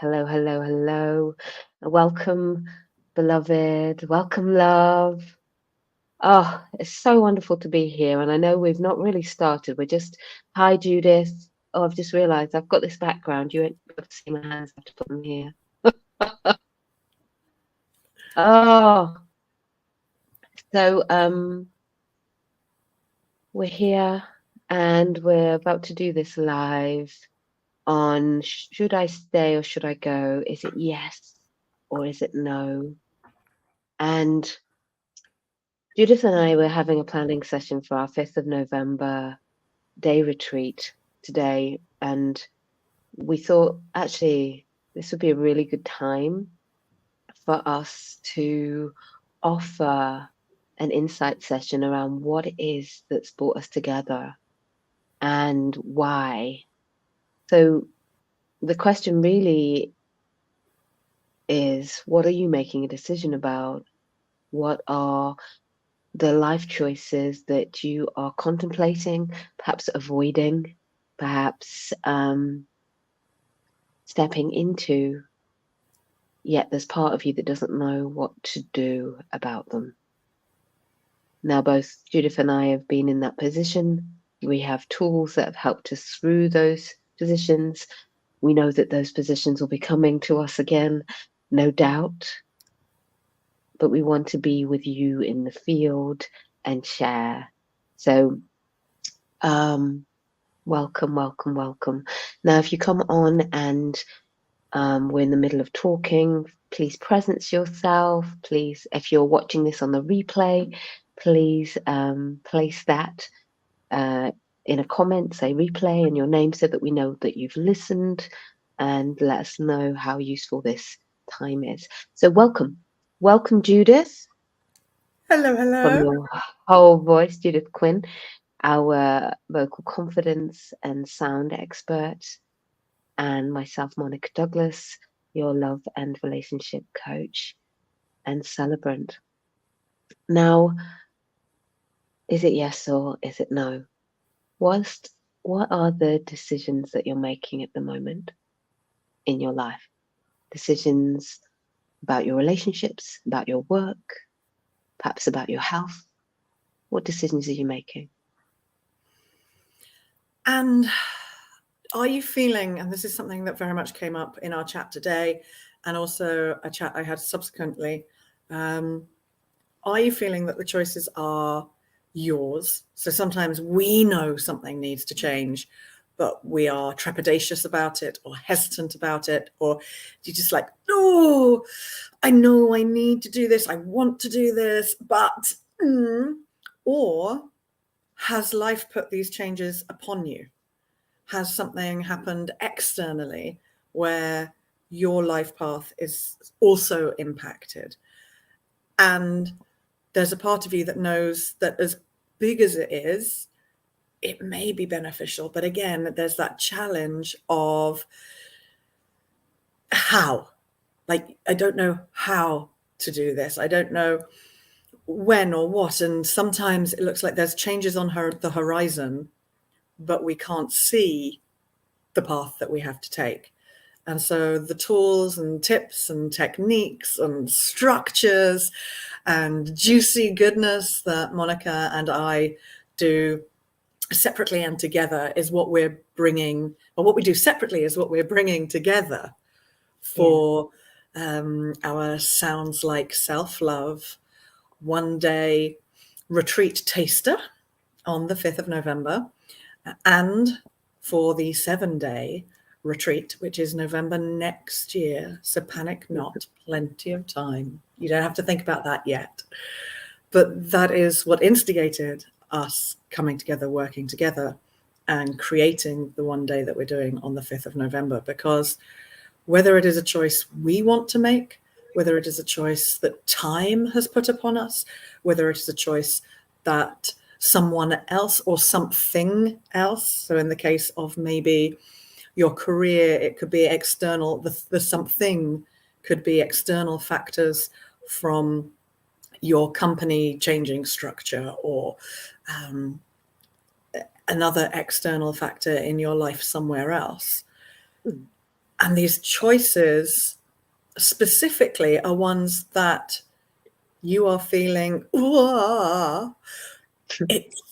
Hello, hello, hello. Welcome, beloved. Welcome, love. Oh, it's so wonderful to be here. And I know we've not really started. We're just, hi, Judith. Oh, I've just realized I've got this background. You won't be able to see my hands. I have to put them here. Oh, so we're here and we're about to do this live on should I stay or should I go? Is it yes or is it no? And Judith and I were having a planning session for our 5th of November day retreat today, and we thought actually this would be a really good time for us to offer an insight session around what it is that's brought us together and why. So the question really is, what are you making a decision about? What are the life choices that you are contemplating, perhaps avoiding, perhaps stepping into, yet there's part of you that doesn't know what to do about them. Now, both Judith and I have been in that position. We have tools that have helped us through those positions. We know that those positions will be coming to us again, no doubt. But we want to be with you in the field and share. So, welcome, welcome, welcome. Now, if you come on and we're in the middle of talking, please presence yourself. Please, if you're watching this on the replay, please place that in a comment, say replay and your name so that we know that you've listened, and let us know how useful this time is. So welcome. Welcome, Judith. Hello, From hello. your whole voice, Judith Quin, our vocal confidence and sound expert, and myself, Monica Douglas, your love and relationship coach and celebrant. Now, is it yes or is it no? What are the decisions that you're making at the moment in your life? Decisions about your relationships, about your work, perhaps about your health. What decisions are you making? And are you feeling, and this is something that very much came up in our chat today, and also a chat I had subsequently, are you feeling that the choices are yours? So sometimes we know something needs to change, but we are trepidatious about it or hesitant about it, or you're just like, no, I know I need to do this, I want to do this, but, or has life put these changes upon you? Has something happened externally where your life path is also impacted? And there's a part of you that knows that as big as it is, it may be beneficial. But again, there's that challenge of how. Like, I don't know how to do this. I don't know when or what. And sometimes it looks like there's changes on the horizon, but we can't see the path that we have to take. And so the tools and tips and techniques and structures and juicy goodness that Monica and I do separately and together is what we're bringing, or what we do separately is what we're bringing together for our Sounds Like Self-Love one-day retreat taster on the 5th of November, and for the 7-day retreat, which is November next year. So panic not, plenty of time. You don't have to think about that yet. But that is what instigated us coming together, working together, and creating the one day that we're doing on the 5th of November. Because whether it is a choice we want to make, whether it is a choice that time has put upon us, whether it is a choice that someone else or something else, so in the case of maybe your career, it could be external, the something could be external factors from your company changing structure, or another external factor in your life somewhere else. And these choices specifically are ones that you are feeling,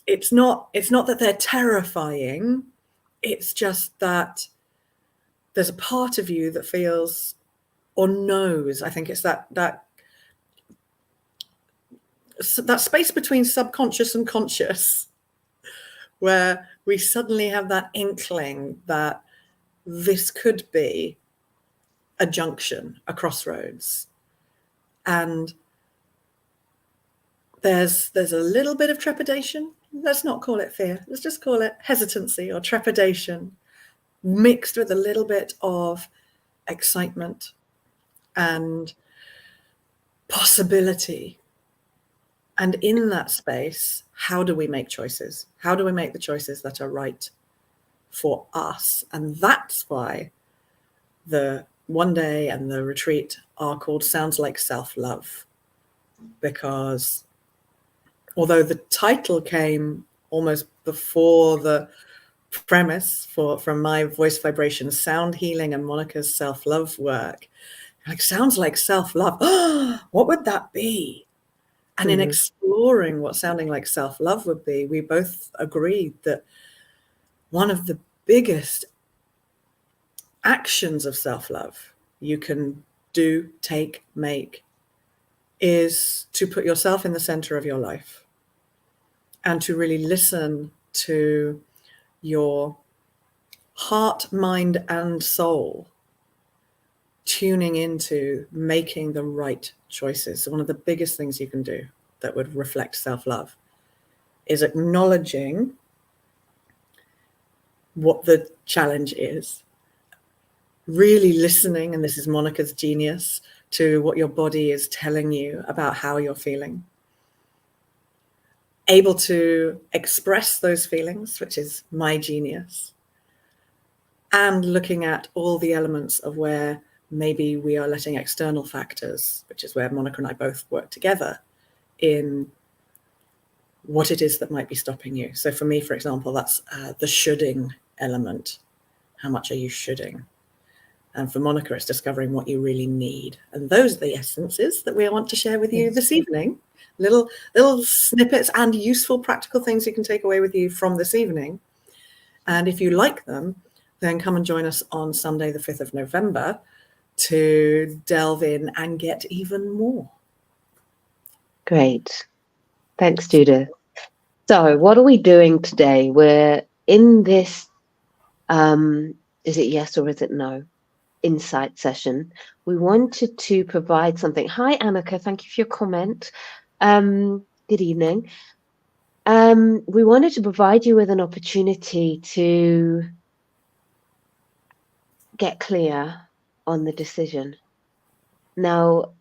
it's not that they're terrifying. It's just that there's a part of you that feels or knows. I think it's that space between subconscious and conscious, where we suddenly have that inkling that this could be a junction, a crossroads. And there's a little bit of trepidation. Let's not call it fear. Let's just call it hesitancy or trepidation, mixed with a little bit of excitement and possibility. And in that space, how do we make choices? How do we make the choices that are right for us? And that's why the one day and the retreat are called Sounds Like Self-Love. Because although the title came almost before the premise from my voice vibration, sound healing, and Monica's self-love work, like, sounds like self-love. What would that be? And in exploring what sounding like self-love would be, we both agreed that one of the biggest actions of self-love you can do, take, make, is to put yourself in the center of your life and to really listen to your heart, mind, and soul tuning into making the right choices. So one of the biggest things you can do that would reflect self-love is acknowledging what the challenge is, really listening, and this is Monica's genius, to what your body is telling you about how you're feeling, able to express those feelings, which is my genius, and looking at all the elements of where maybe we are letting external factors, which is where Monica and I both work together, in what it is that might be stopping you. So for me, for example, that's the shoulding element. How much are you shoulding? And for Monica, it's discovering what you really need. And those are the essences that we want to share with you this evening. Little snippets and useful practical things you can take away with you from this evening. And if you like them, then come and join us on Sunday, the 5th of November, to delve in and get even more. Great. Thanks, Judith. So what are we doing today? We're in this, is it yes or is it no? Insight session. We wanted to provide something. Hi, Annika. Thank you for your comment. Good evening. We wanted to provide you with an opportunity to get clear on the decision now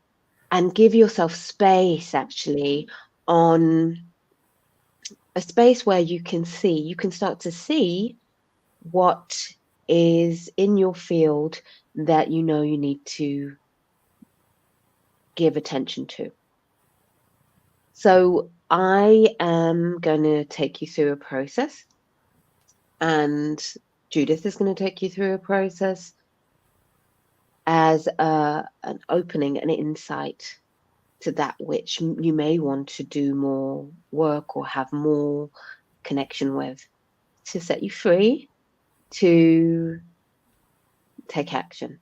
and give yourself space, actually, on a space where you can start to see what is in your field that you know you need to give attention to. So I am going to take you through a process, and Judith is going to take you through a process as an opening, an insight to that which you may want to do more work or have more connection with, to set you free to take action.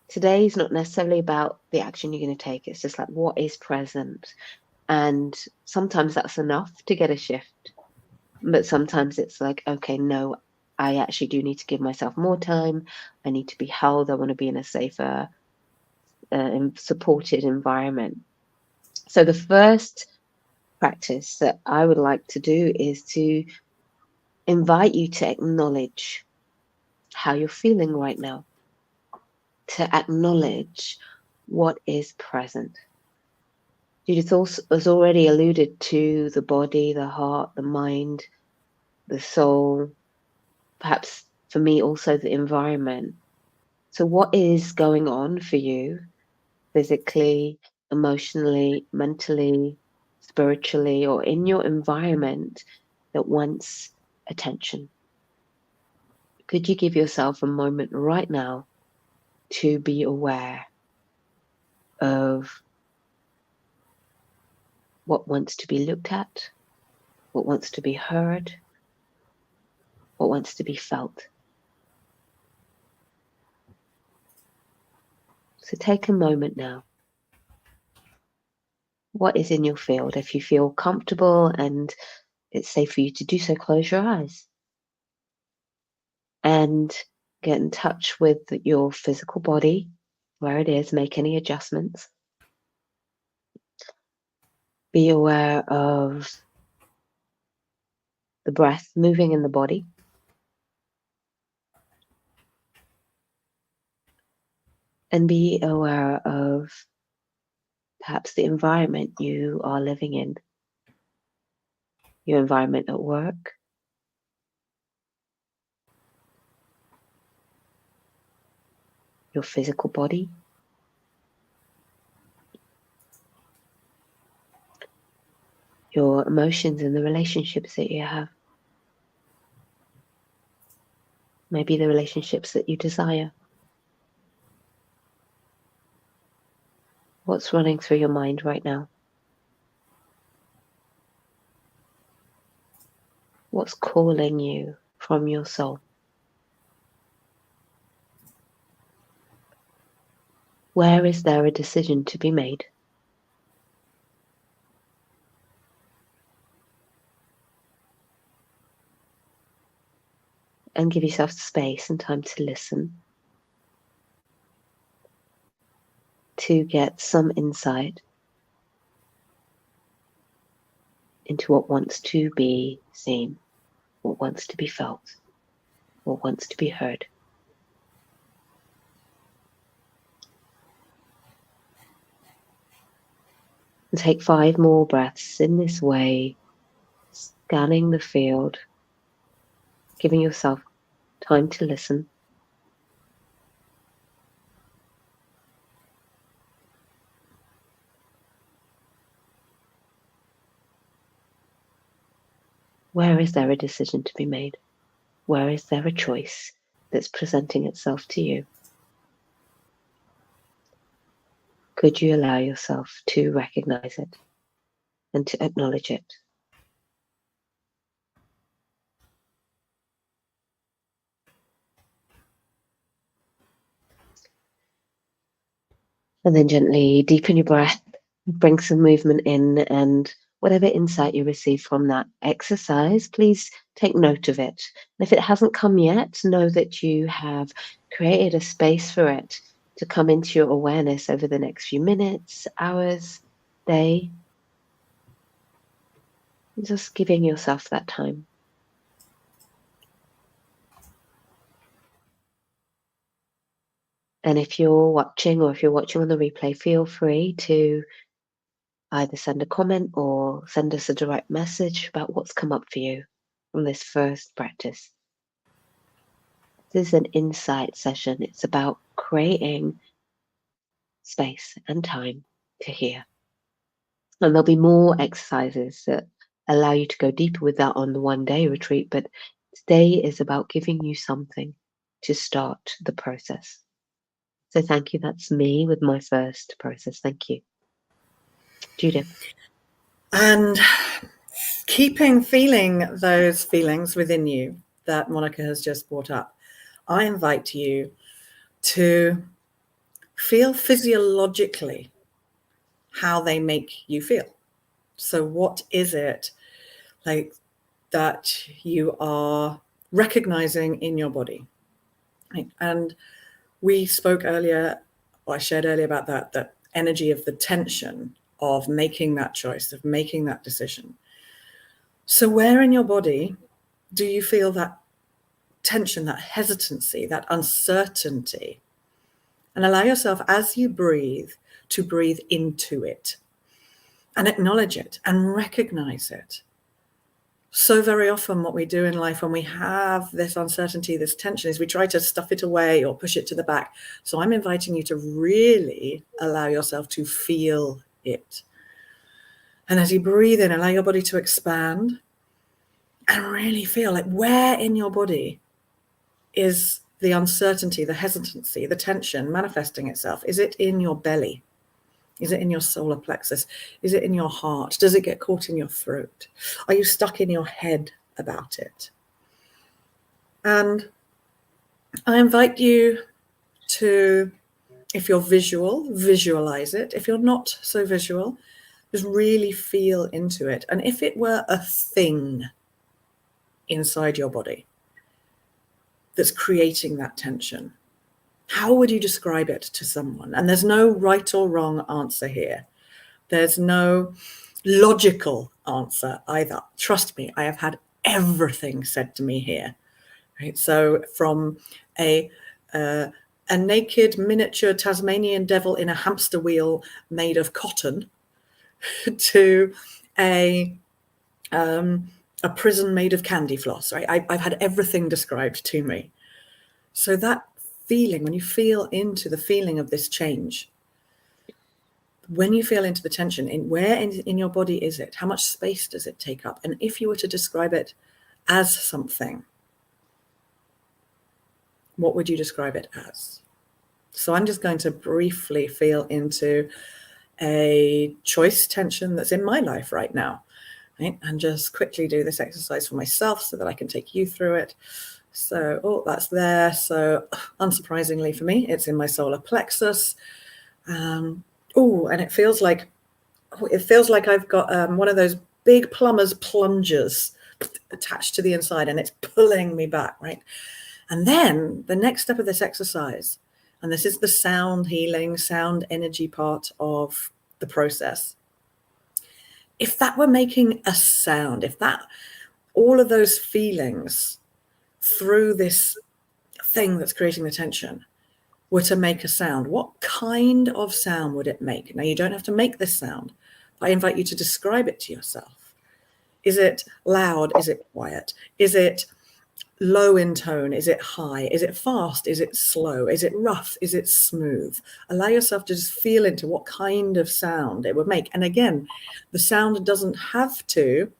Today is not necessarily about the action you're going to take. It's just like what is present. And sometimes that's enough to get a shift. But sometimes it's like, okay, no, I actually do need to give myself more time. I need to be held. I want to be in a safer, supported environment. So the first practice that I would like to do is to invite you to acknowledge how you're feeling right now, to acknowledge what is present. Judith also has already alluded to the body, the heart, the mind, the soul, perhaps for me also the environment. So what is going on for you physically, emotionally, mentally, spiritually, or in your environment that wants attention? Could you give yourself a moment right now to be aware of what wants to be looked at, what wants to be heard, what wants to be felt. So take a moment now. What is in your field? If you feel comfortable and it's safe for you to do so, close your eyes and get in touch with your physical body, where it is, make any adjustments. Be aware of the breath moving in the body. And be aware of perhaps the environment you are living in, your environment at work, your physical body, your emotions and the relationships that you have, maybe the relationships that you desire. What's running through your mind right now? What's calling you from your soul? Where is there a decision to be made? And give yourself space and time to listen, to get some insight into what wants to be seen, what wants to be felt, what wants to be heard. And take 5 more breaths in this way, scanning the field, giving yourself time to listen. Where is there a decision to be made? Where is there a choice that's presenting itself to you? Could you allow yourself to recognize it and to acknowledge it? And then gently deepen your breath, bring some movement in, and whatever insight you receive from that exercise, please take note of it. And if it hasn't come yet, know that you have created a space for it to come into your awareness over the next few minutes, hours, day. Just giving yourself that time. And if you're watching, or if you're watching on the replay, feel free to either send a comment or send us a direct message about what's come up for you from this first practice. This is an insight session. It's about creating space and time to hear. And there'll be more exercises that allow you to go deeper with that on the 1-day retreat, but today is about giving you something to start the process. So thank you. That's me with my first process. Thank you. Judith. And feeling those feelings within you that Monica has just brought up, I invite you to feel physiologically how they make you feel. So what is it like that you are recognizing in your body? Right? And we spoke earlier, or I shared earlier about that energy of the tension of making that choice, of making that decision. So where in your body do you feel that tension, that hesitancy, that uncertainty? And allow yourself, as you breathe, to breathe into it and acknowledge it and recognize it. So very often what we do in life when we have this uncertainty, this tension, is we try to stuff it away or push it to the back. So I'm inviting you to really allow yourself to feel it. And as you breathe in, allow your body to expand and really feel like where in your body is the uncertainty, the hesitancy, the tension manifesting itself? Is it in your belly? Is it in your solar plexus? Is it in your heart? Does it get caught in your throat? Are you stuck in your head about it? And I invite you to, if you're visual, visualize it. If you're not so visual, just really feel into it. And if it were a thing inside your body that's creating that tension, how would you describe it to someone? And there's no right or wrong answer here. There's no logical answer either. Trust me, I have had everything said to me here. Right? So from a naked miniature Tasmanian devil in a hamster wheel made of cotton to a prison made of candy floss, right? I've had everything described to me. So that feeling, when you feel into the feeling of this change, when you feel into the tension, where in your body is it? How much space does it take up? And if you were to describe it as something, what would you describe it as? So I'm just going to briefly feel into a choice tension that's in my life right now, right? And just quickly do this exercise for myself so that I can take you through it. So, oh, that's there. So unsurprisingly for me, it's in my solar plexus. Oh, and it feels like I've got one of those big plumber's plungers attached to the inside, and it's pulling me back, right? And then the next step of this exercise, and this is the sound healing, sound energy part of the process. If that were making a sound, if that, all of those feelings through this thing that's creating the tension were to make a sound, what kind of sound would it make? Now, you don't have to make this sound. I invite you to describe it to yourself. Is it loud? Is it quiet? Is it low in tone? Is it high? Is it fast? Is it slow? Is it rough? Is it smooth? Allow yourself to just feel into what kind of sound it would make. And again, the sound doesn't have to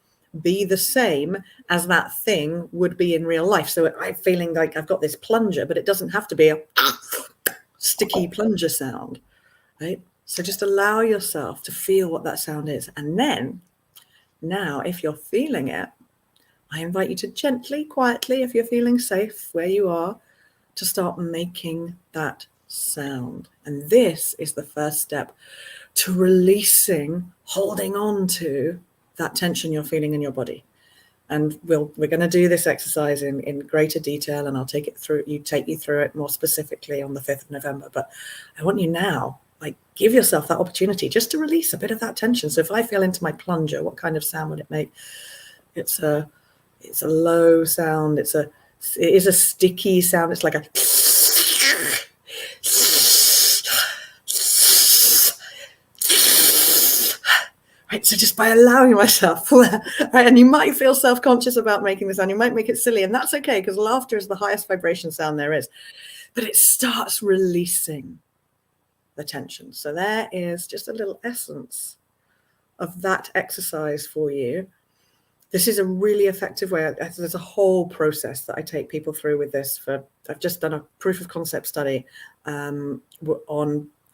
be the same as that thing would be in real life. So I'm feeling like I've got this plunger, but it doesn't have to be a sticky plunger sound, right? So just allow yourself to feel what that sound is. And then now, if you're feeling it, I invite you to gently, quietly, if you're feeling safe where you are, to start making that sound. And this is the first step to releasing, holding on to that tension you're feeling in your body. And we're going to do this exercise in greater detail, and I'll take you through it more specifically on the 5th of November. But I want you now, like, give yourself that opportunity just to release a bit of that tension. So if I feel into my plunger, what kind of sound would it make? It's a low sound. It is a sticky sound. It's like a right. So just by allowing myself, right, and you might feel self-conscious about making this sound. You might make it silly, and that's okay, because laughter is the highest vibration sound there is. But it starts releasing the tension. So there is just a little essence of that exercise for you. This is a really effective way. There's a whole process that I take people through with this. I've just done a proof of concept study on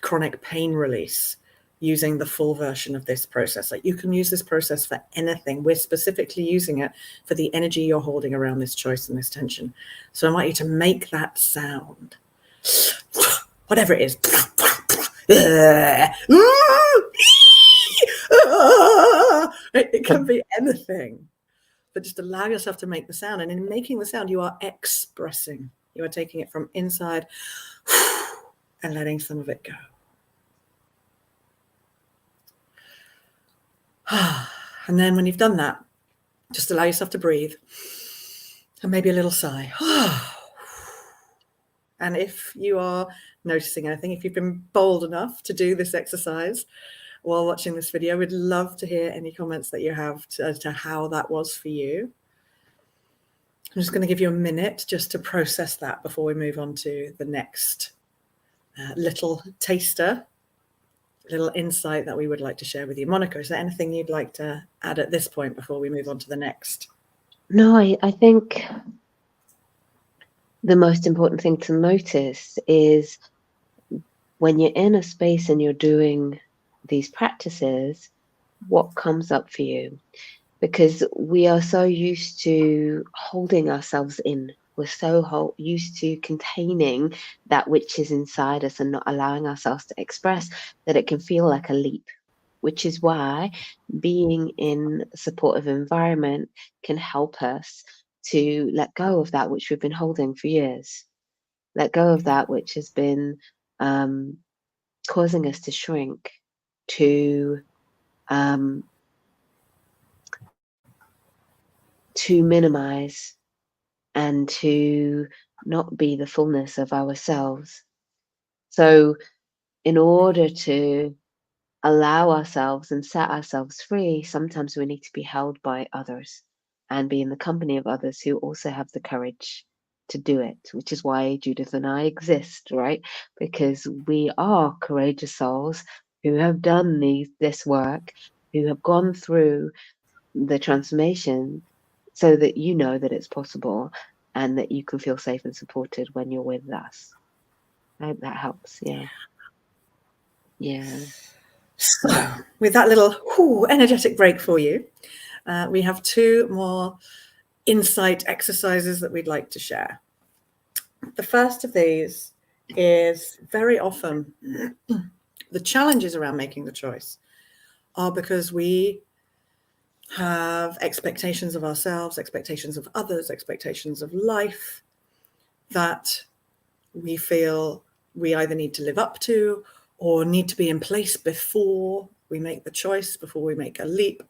chronic pain release using the full version of this process. Like, you can use this process for anything. We're specifically using it for the energy you're holding around this choice and this tension. So I want you to make that sound, whatever it is. It can be anything, but just allow yourself to make the sound. And in making the sound, you are expressing. You are taking it from inside and letting some of it go. And then when you've done that, just allow yourself to breathe, and maybe a little sigh. And if you are noticing anything, if you've been bold enough to do this exercise while watching this video, we'd love to hear any comments that you have to how that was for you. I'm just going to give you a minute just to process that before we move on to the next little taster, little insight that we would like to share with you. Monica, is there anything you'd like to add at this point before we move on to the next? No, I think the most important thing to notice is when you're in a space and you're doing these practices, what comes up for you? Because we are so used to holding ourselves in. We're so used to containing that which is inside us and not allowing ourselves to express that it can feel like a leap, which is why being in a supportive environment can help us to let go of that which we've been holding for years, let go of that which has been um, causing us to shrink, to um, minimize, and to not be the fullness of ourselves. So, in order to allow ourselves and set ourselves free, sometimes we need to be held by others and be in the company of others who also have the courage to do it, which is why Judith and I exist, right? Because we are courageous souls who have done this work, who have gone through the transformation so that you know that it's possible and that you can feel safe and supported when you're with us. I hope that helps. Yeah. Yeah. So, with that little energetic break for you, we have 2 more insight exercises that we'd like to share. The first of these is very often the challenges around making the choice are because we have expectations of ourselves, expectations of others, expectations of life that we feel we either need to live up to or need to be in place before we make the choice, before we make a leap.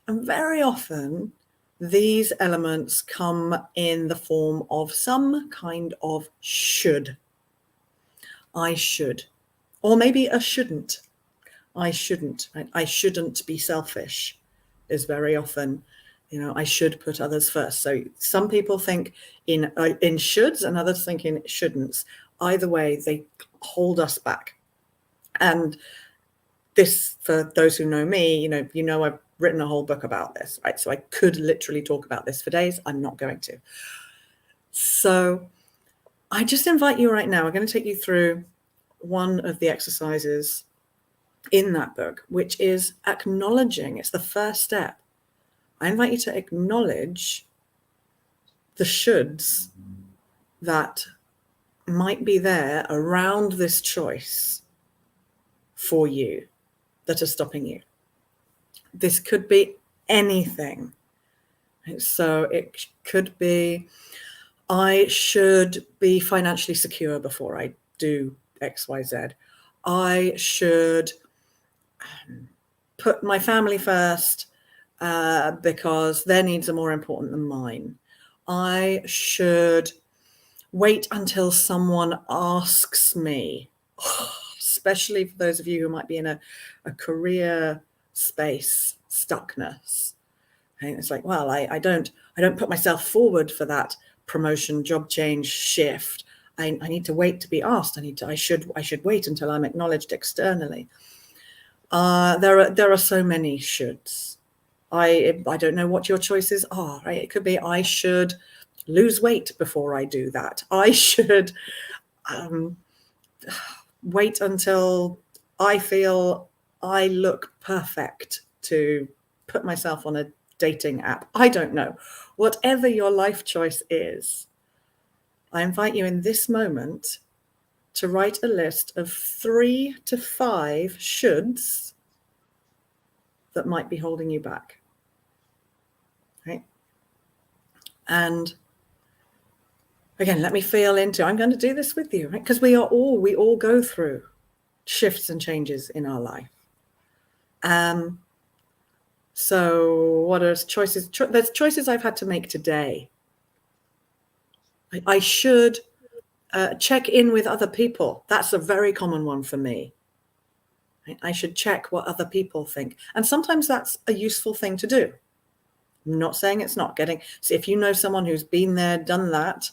And very often, these elements come in the form of some kind of should. I should. Or maybe a shouldn't. I shouldn't. I shouldn't be selfish is very often, I should put others first. So some people think in shoulds and others think in shouldn'ts. Either way, they hold us back. And this, for those who know me, I've written a whole book about this, right? So I could literally talk about this for days. I'm not going to. So I just invite you right now. I'm going to take you through one of the exercises in that book, which is acknowledging. It's the first step. I invite you to acknowledge the shoulds that might be there around this choice for you that are stopping you. This could be anything. So it could be, I should be financially secure before I do X, Y, Z. I should put my family first because their needs are more important than mine. I should wait until someone asks me, especially for those of you who might be in a career space stuckness. And it's like, well, I don't put myself forward for that promotion, job change, shift. I need to wait to be asked. I should wait until I'm acknowledged externally. There are so many shoulds. I don't know what your choices are, right? It could be I should lose weight before I do that. I should wait until I feel I look perfect to put myself on a dating app. I don't know. Whatever your life choice is, I invite you in this moment to write a list of 3 to 5 shoulds that might be holding you back. Right? And again, let me feel into, I'm going to do this with you, right? Because we all go through shifts and changes in our life. So what are choices? There's choices I've had to make today. I should check in with other people. That's a very common one for me. I should check what other people think. And sometimes that's a useful thing to do. I'm not saying it's not. So if you know someone who's been there, done that,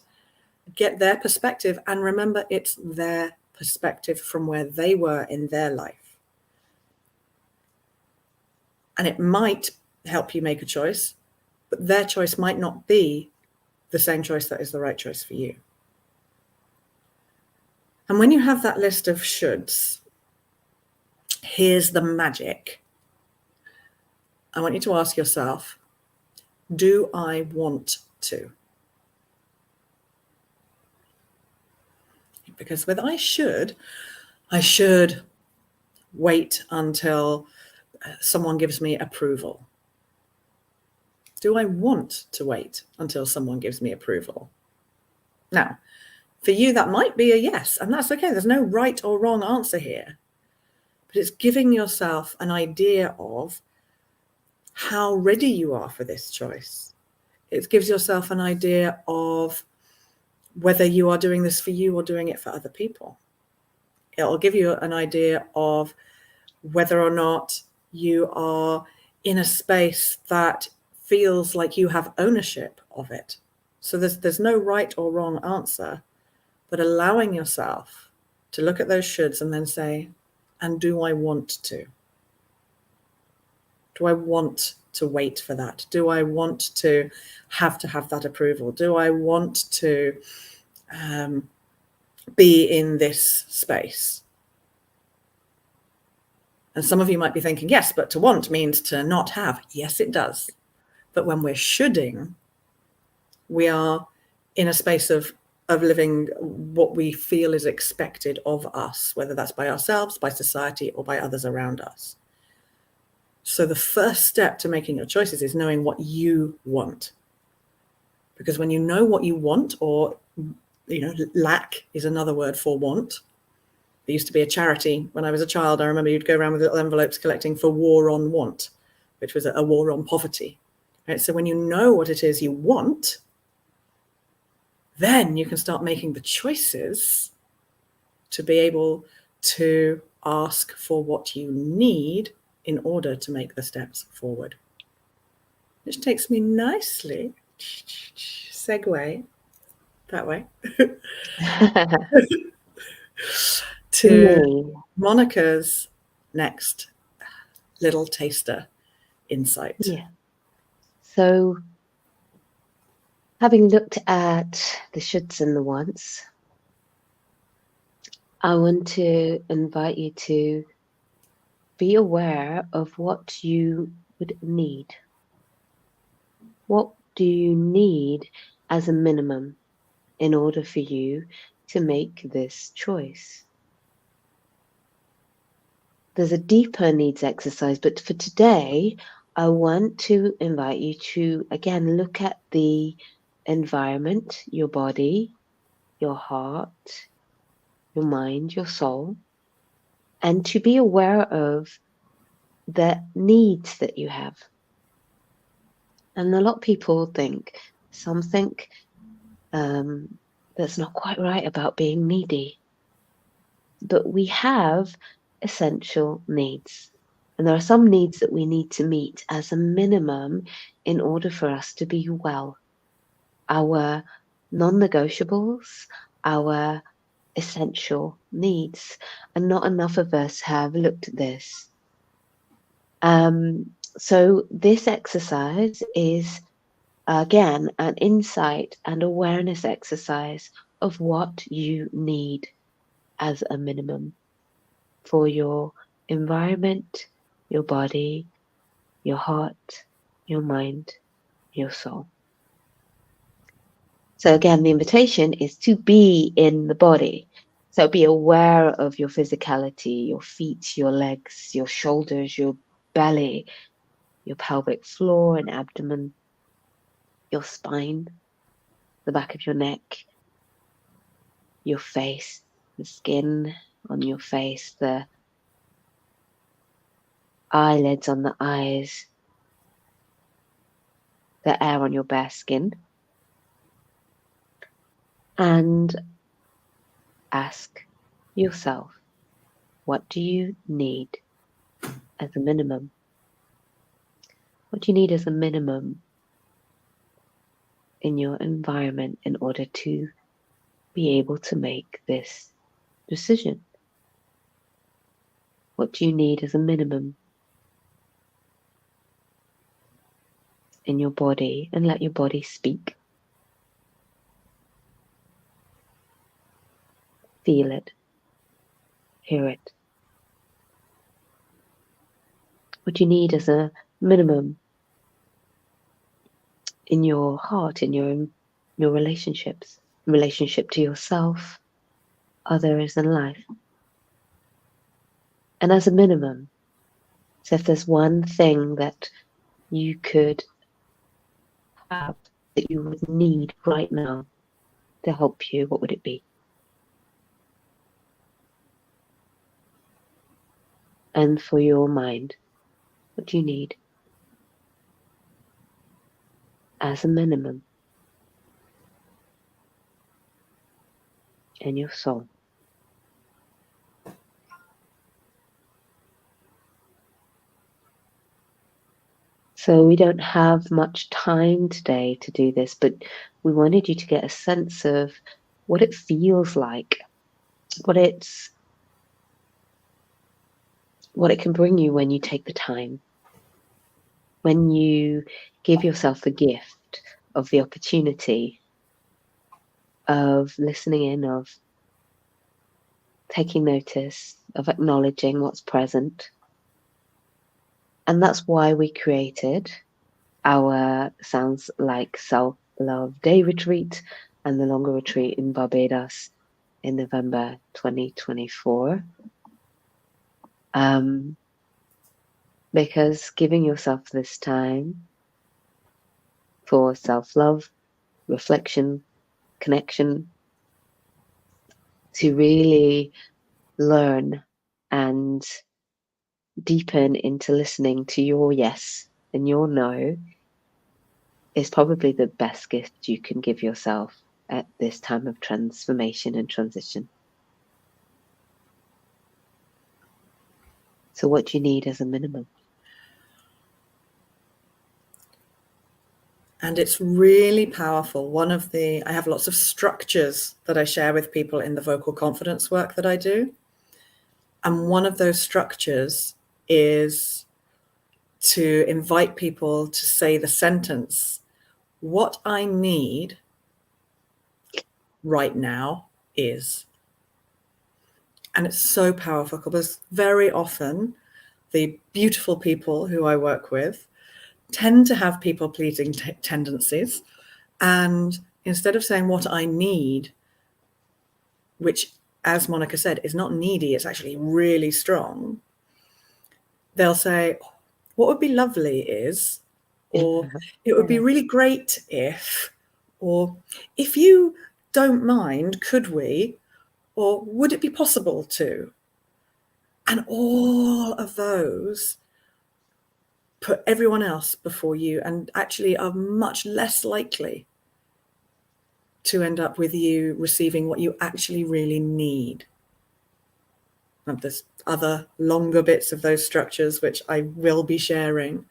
get their perspective and remember it's their perspective from where they were in their life. And it might help you make a choice, but their choice might not be the same choice that is the right choice for you. And when you have that list of shoulds, here's the magic. I want you to ask yourself, do I want to? Because with I should wait until someone gives me approval. Do I want to wait until someone gives me approval? Now, for you, that might be a yes, and that's okay. There's no right or wrong answer here. But it's giving yourself an idea of how ready you are for this choice. It gives yourself an idea of whether you are doing this for you or doing it for other people. It'll give you an idea of whether or not you are in a space that feels like you have ownership of it. So there's no right or wrong answer, but allowing yourself to look at those shoulds and then say, and do I want to? Do I want to wait for that? Do I want to have that approval? Do I want to be in this space? And some of you might be thinking, yes, but to want means to not have. Yes, it does. But when we're shoulding, we are in a space of living what we feel is expected of us, whether that's by ourselves, by society, or by others around us. So the first step to making your choices is knowing what you want. Because when you know what you want, or lack is another word for want. There used to be a charity when I was a child. I remember you'd go around with little envelopes collecting for War on Want, which was a war on poverty. Right? So when you know what it is you want, then you can start making the choices to be able to ask for what you need in order to make the steps forward. Which takes me nicely, segue that way, to Monica's next little taster insight. Yeah. So, having looked at the shoulds and the wants, I want to invite you to be aware of what you would need. What do you need as a minimum in order for you to make this choice? There's a deeper needs exercise, but for today, I want to invite you to, again, look at the environment, your body, your heart, your mind, your soul, and to be aware of the needs that you have. And a lot of people think something that's not quite right about being needy. But we have essential needs. And there are some needs that we need to meet as a minimum in order for us to be well. Our non-negotiables, our essential needs. And not enough of us have looked at this. So this exercise is, again, an insight and awareness exercise of what you need as a minimum for your environment, your body, your heart, your mind, your soul. So again, the invitation is to be in the body. So be aware of your physicality, your feet, your legs, your shoulders, your belly, your pelvic floor and abdomen, your spine, the back of your neck, your face, the skin on your face, the eyelids on the eyes, the air on your bare skin. And ask yourself, what do you need as a minimum? What do you need as a minimum in your environment in order to be able to make this decision? What do you need as a minimum in your body? And let your body speak. feel it, hear it. What you need as a minimum in your heart, in your relationships, relationship to yourself, others, and life. And as a minimum, so if there's one thing that you could have that you would need right now to help you, what would it be? And for your mind, what do you need as a minimum in your soul? So we don't have much time today to do this, but we wanted you to get a sense of what it feels like, what it can bring you when you take the time, when you give yourself the gift of the opportunity of listening in, of taking notice, of acknowledging what's present. And that's why we created our Sounds Like Self-Love Day retreat and the longer retreat in Barbados in November 2024. Because giving yourself this time for self-love, reflection, connection, to really learn and deepen into listening to your yes and your no is probably the best gift you can give yourself at this time of transformation and transition. So what do you need as a minimum? And it's really powerful. I have lots of structures that I share with people in the vocal confidence work that I do. And one of those structures is to invite people to say the sentence, what I need right now is. And it's so powerful because very often the beautiful people who I work with tend to have people-pleasing tendencies. And instead of saying what I need, which, as Monica said, is not needy, it's actually really strong, they'll say, what would be lovely is, or it would be really great if, or if you don't mind, could we, or would it be possible to? And all of those put everyone else before you and actually are much less likely to end up with you receiving what you actually really need. And there's other longer bits of those structures which I will be sharing.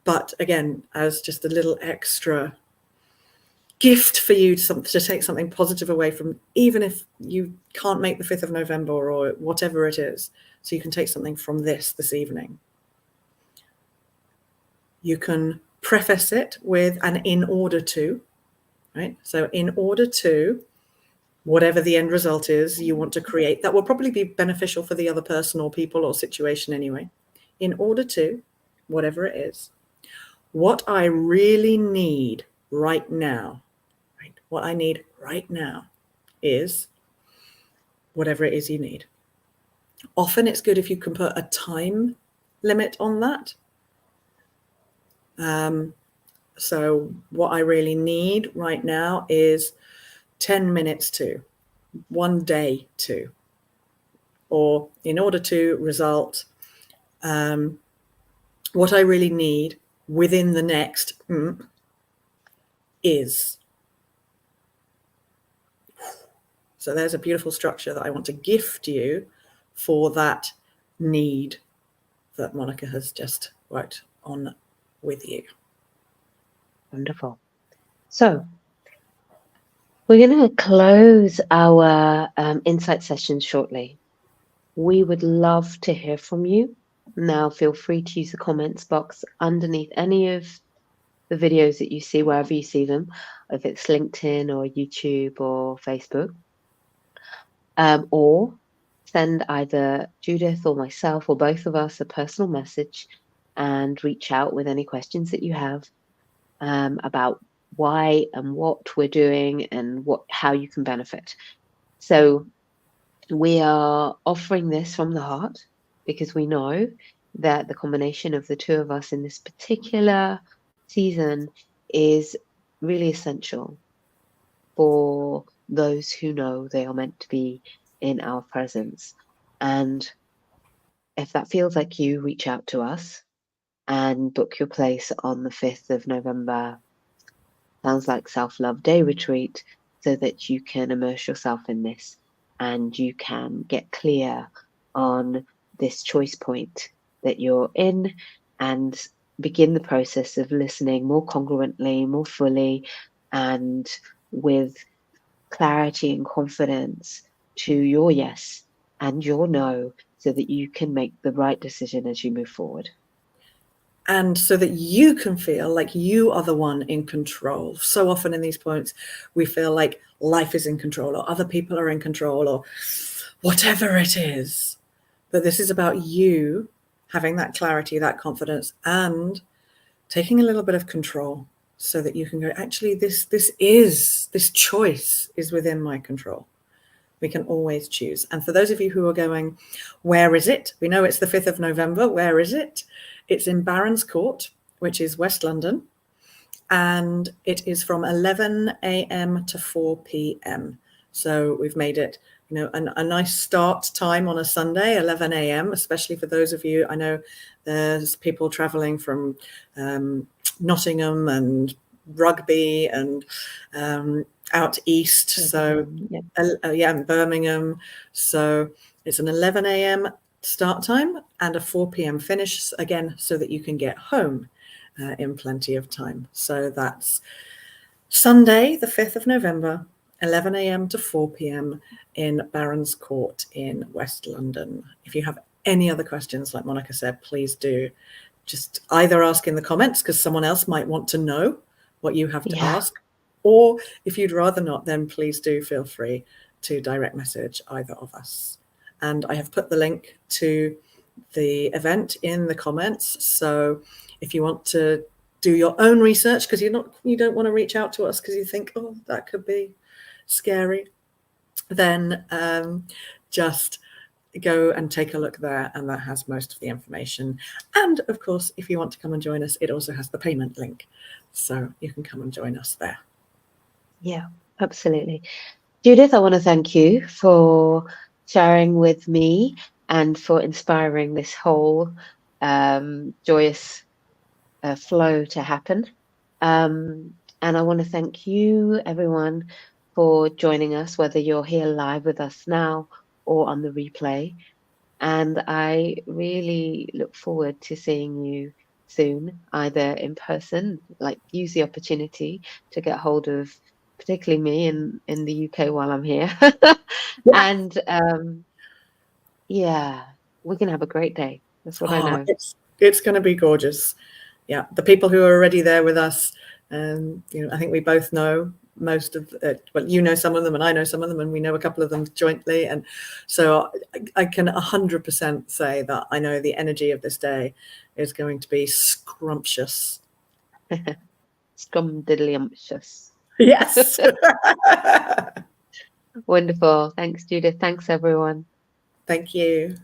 But again, as just a little extra gift for you to take something positive away from, even if you can't make the 5th of November or whatever it is, so you can take something from this evening. You can preface it with an in order to, right? So in order to, whatever the end result is you want to create, that will probably be beneficial for the other person or people or situation anyway. In order to, whatever it is, what I really need right now, right? What I need right now is whatever it is you need. Often it's good if you can put a time limit on that. So what I really need right now is 10 minutes to, 1 day to, or in order to result, what I really need within the next is. So there's a beautiful structure that I want to gift you for that need that Monica has just worked on with you. Wonderful. So we're going to close our insight session shortly. We would love to hear from you. Now feel free to use the comments box underneath any of the videos that you see, wherever you see them, if it's LinkedIn or YouTube or Facebook. or send either Judith or myself or both of us a personal message and reach out with any questions that you have about why and what we're doing and how you can benefit. So we are offering this from the heart because we know that the combination of the two of us in this particular season is really essential for those who know they are meant to be in our presence. And if that feels like you, reach out to us and book your place on the 5th of November. Sounds like Self-Love Day Retreat, so that you can immerse yourself in this and you can get clear on this choice point that you're in and begin the process of listening more congruently, more fully, and with clarity and confidence to your yes and your no, so that you can make the right decision as you move forward. And so that you can feel like you are the one in control. So often in these points, we feel like life is in control or other people are in control or whatever it is. But this is about you having that clarity, that confidence, and taking a little bit of control so that you can go, actually, this choice is within my control. We can always choose. And for those of you who are going, where is it? We know it's the 5th of November. Where is it? It's in Barons Court, which is West London. And it is from 11 a.m. to 4 p.m. So we've made it, a nice start time on a Sunday, 11 a.m., especially for those of you. I know there's people traveling from Nottingham and Rugby and out east. So and Birmingham. So it's an 11 a.m. start time and a 4 p.m. finish, again, so that you can get home in plenty of time. So that's Sunday, the 5th of November, 11 a.m. to 4 p.m. in Barons Court in West London. If you have any other questions, like Monica said, please do just either ask in the comments, because someone else might want to know what you have to ask, or if you'd rather not, then please do feel free to direct message either of us. And I have put the link to the event in the comments. So if you want to do your own research, because you don't want to reach out to us because you think, oh, that could be scary, then just go and take a look there, and that has most of the information. And of course, if you want to come and join us, it also has the payment link, so you can come and join us there. Yeah, absolutely. Judith, I want to thank you for sharing with me and for inspiring this whole joyous flow to happen. And I want to thank you, everyone, for joining us, whether you're here live with us now or on the replay. And I really look forward to seeing you soon, either in person, like use the opportunity to get hold of particularly me in the UK while I'm here. And yeah, we're going to have a greit day. That's what I know. It's going to be gorgeous. Yeah, the people who are already there with us, I think we both know most of well, you know some of them and I know some of them, and we know a couple of them jointly, and so I can 100% say that I know the energy of this day is going to be scrumptious. Scrumdiddlyumptious. Yes. Wonderful. Thanks, Judith. Thanks, everyone. Thank you.